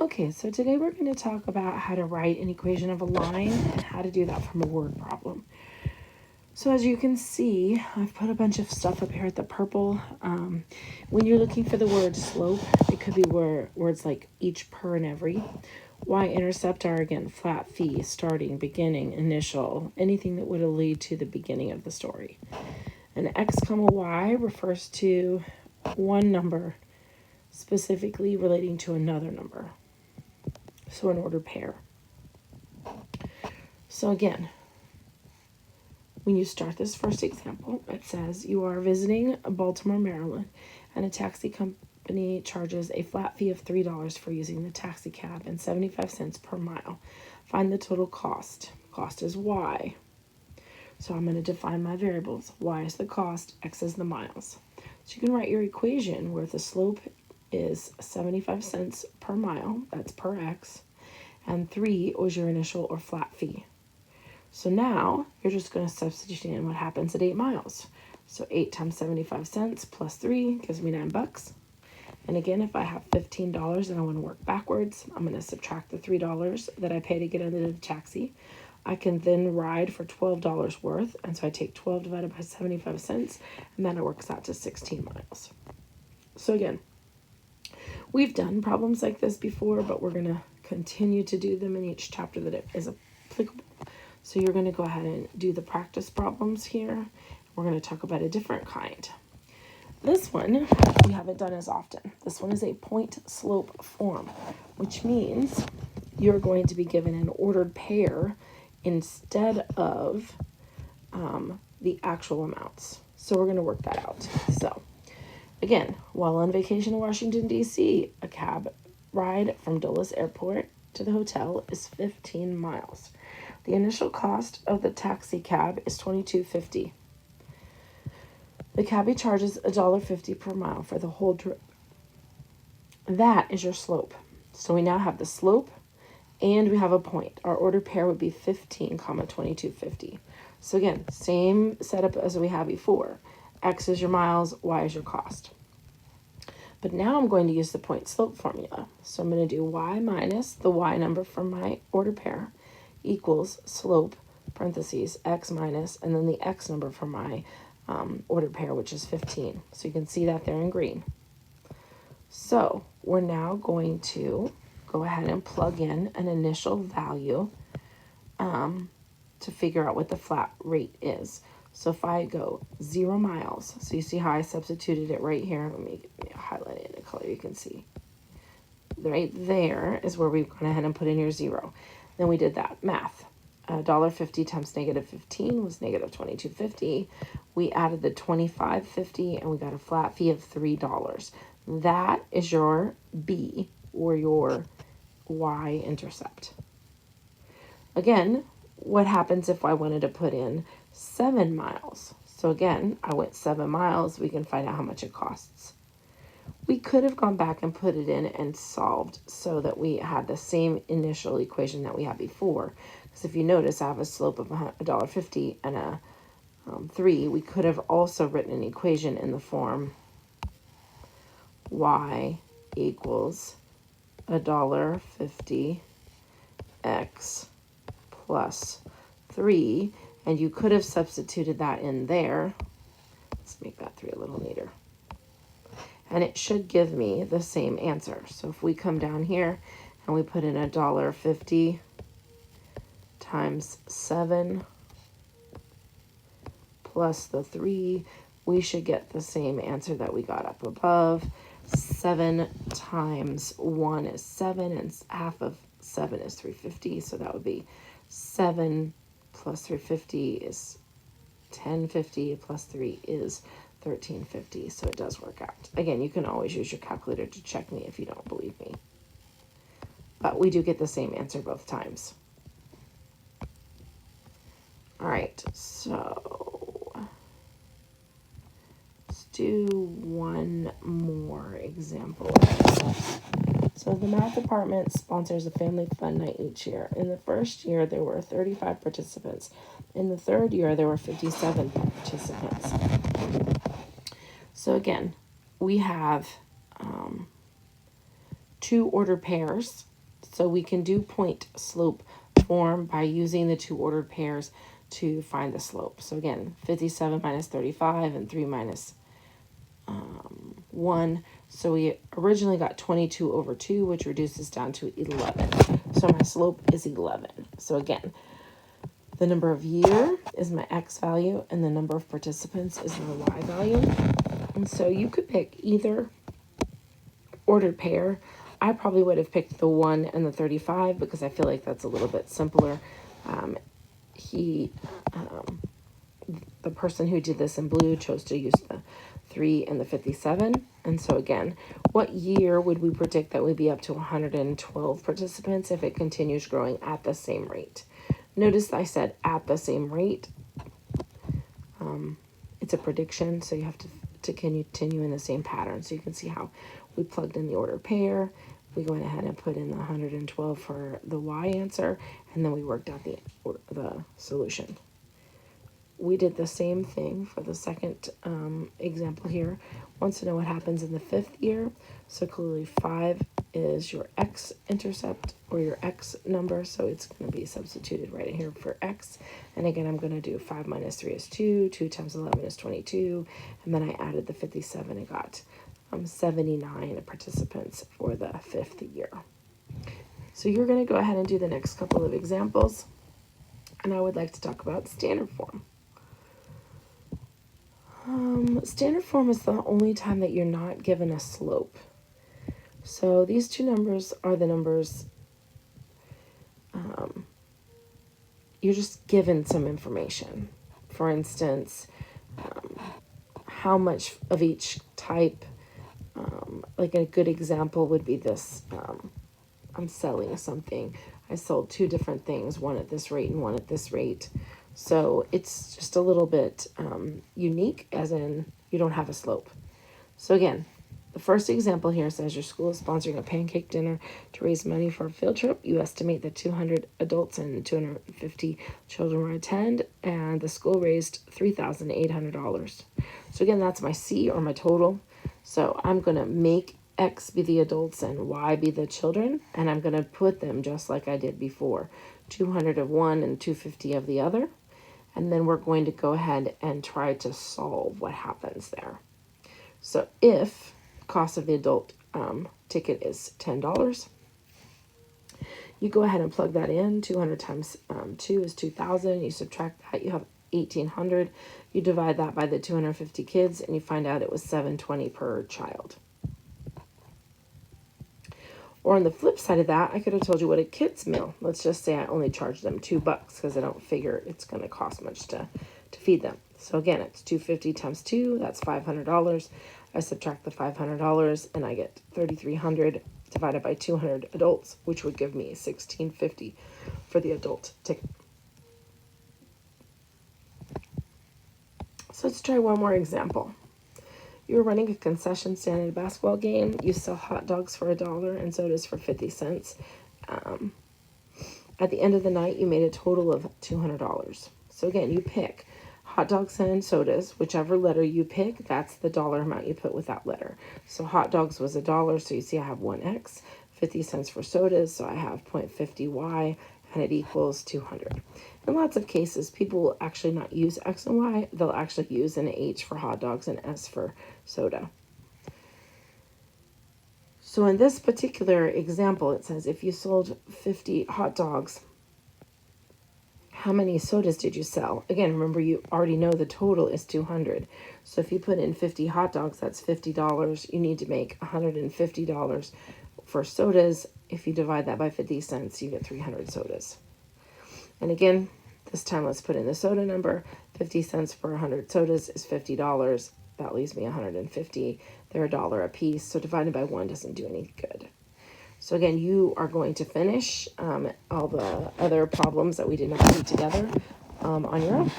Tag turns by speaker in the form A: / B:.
A: Okay, so today we're going to talk about how to write an equation of a line and how to do that from a word problem. So as you can see, I've put a bunch of stuff up here at the purple. When you're looking for the word slope, it could be words like each, per, and every. Y-intercept are, again, flat fee, starting, beginning, initial, anything that would lead to the beginning of the story. And X, Y refers to one number specifically relating to another number. So an ordered pair. So again, when you start this first example, it says you are visiting Baltimore, Maryland, and a taxi company charges a flat fee of $3 for using the taxi cab and 75 cents per mile. Find the total cost. Cost is Y. So I'm going to define my variables. Y is the cost, X is the miles. So you can write your equation where the slope is 75 cents per mile, that's per X, and 3 was your initial or flat fee. So now you're just going to substitute in what happens at 8 miles. So 8 times 75 cents plus 3 gives me $9. And again, if I have $15 and I want to work backwards, I'm going to subtract the $3 that I pay to get into the taxi. I can then ride for $12 worth, and so I take 12 divided by 75 cents, and then it works out to 16 miles. So again, we've done problems like this before, but we're going to continue to do them in each chapter that it is applicable. So you're going to go ahead and do the practice problems here. We're going to talk about a different kind. This one we haven't done as often. This one is a point slope form, which means you're going to be given an ordered pair instead of the actual amounts. So we're going to work that out. So again, while on vacation in Washington, D.C., a cab ride from Dulles Airport to the hotel is 15 miles. The initial cost of the taxi cab is $22.50. The cabbie charges $1.50 per mile for the whole trip. That is your slope. So we now have the slope and we have a point. Our ordered pair would be 15, $22.50. So again, same setup as we had before. X is your miles, Y is your cost. But now I'm going to use the point slope formula. So I'm going to do Y minus the Y number from my ordered pair equals slope, parentheses, X minus, and then the X number for my ordered pair, which is 15. So you can see that there in green. So we're now going to go ahead and plug in an initial value to figure out what the flat rate is. So if I go 0 miles, so you see how I substituted it right here. Let me highlight it in a color you can see. Right there is where we went ahead and put in your 0. Then we did that math. $1.50 times negative 15 was negative $22.50. We added the $25.50 and we got a flat fee of $3. That is your B, or your Y-intercept. Again, what happens if I wanted to put in 7 miles? So again, I went 7 miles. We can find out how much it costs. We could have gone back and put it in and solved so that we had the same initial equation that we had before. Because if you notice, I have a slope of $1.50 and a 3. We could have also written an equation in the form Y equals $1.50 X plus 3. And you could have substituted that in there. Let's make that 3 a little neater. And it should give me the same answer. So if we come down here and we put in $1.50 times 7 plus the 3, we should get the same answer that we got up above. 7 times 1 is 7, and half of 7 is 350. So that would be 7 plus 350 is 1050 plus 3 is 1350. So it does work out. Again, you can always use your calculator to check me if you don't believe me. But we do get the same answer both times. All right, so let's do one more example. So the math department sponsors a family fun night each year. In the first year, there were 35 participants. In the third year, there were 57 participants. So again, we have 2 ordered pairs So we can do point slope form by using the two ordered pairs to find the slope. So again, 57 minus 35 and 3 minus 1. So we originally got 22 over 2, which reduces down to 11. So my slope is 11. So again, the number of year is my x value, and the number of participants is my y value. And so you could pick either ordered pair. I probably would have picked the 1 and the 35 because I feel like that's a little bit simpler. The person who did this in blue chose to use the 3 and the 57. And so again, what year would we predict that would be up to 112 participants if it continues growing at the same rate? Notice I said at the same rate. It's a prediction, so you have to continue in the same pattern. So you can see how we plugged in the ordered pair. We went ahead and put in the 112 for the y answer, and then we worked out the solution. We did the same thing for the second example here. Wants to know what happens in the 5th year. So clearly 5 is your x-intercept or your x number. So it's going to be substituted right in here for x. And again, I'm going to do 5 minus 3 is 2. 2 times 11 is 22. And then I added the 57 and got 79 participants for the 5th year. So you're going to go ahead and do the next couple of examples. And I would like to talk about standard form. Standard form is the only time that you're not given a slope. So these two numbers are the numbers, you're just given some information. For instance, how much of each type, like a good example would be this, I'm selling something. I sold 2 different things, one at this rate and one at this rate. So it's just a little bit unique, as in you don't have a slope. So again, the first example here says your school is sponsoring a pancake dinner to raise money for a field trip. You estimate that 200 adults and 250 children will attend, and the school raised $3,800. So again, that's my C, or my total. So I'm going to make X be the adults and Y be the children, and I'm going to put them just like I did before. 200 of one and 250 of the other. And then we're going to go ahead and try to solve what happens there. So if cost of the adult ticket is $10, you go ahead and plug that in. 200 times 2 is 2,000. You subtract that, you have 1,800. You divide that by the 250 kids, and you find out it was $720 per child. Or on the flip side of that, I could have told you what a kid's meal. Let's just say I only charge them $2 because I don't figure it's going to cost much to feed them. So again, it's 250 times 2, that's $500. I subtract the $500 and I get 3,300 divided by 200 adults, which would give me 1,650 for the adult ticket. So let's try one more example. You're running a concession stand at a basketball game. You sell hot dogs for $1 and sodas for 50 cents. At the end of the night, you made a total of $200. So again, you pick hot dogs and sodas. Whichever letter you pick, that's the dollar amount you put with that letter. So hot dogs was $1, so you see I have 1x. 50 cents for sodas, so I have 0.50y, and it equals 200. In lots of cases, people will actually not use X and Y. They'll actually use an H for hot dogs and S for soda. So in this particular example, it says if you sold 50 hot dogs, how many sodas did you sell? Again, remember, you already know the total is 200. So if you put in 50 hot dogs, that's $50. You need to make $150 for sodas. If you divide that by 50 cents, you get 300 sodas. And again, this time let's put in the soda number. 50 cents for 100 sodas is $50. That leaves me 150. They're $1 a piece, so divided by 1 doesn't do any good. So again, you are going to finish all the other problems that we did not do together on your own.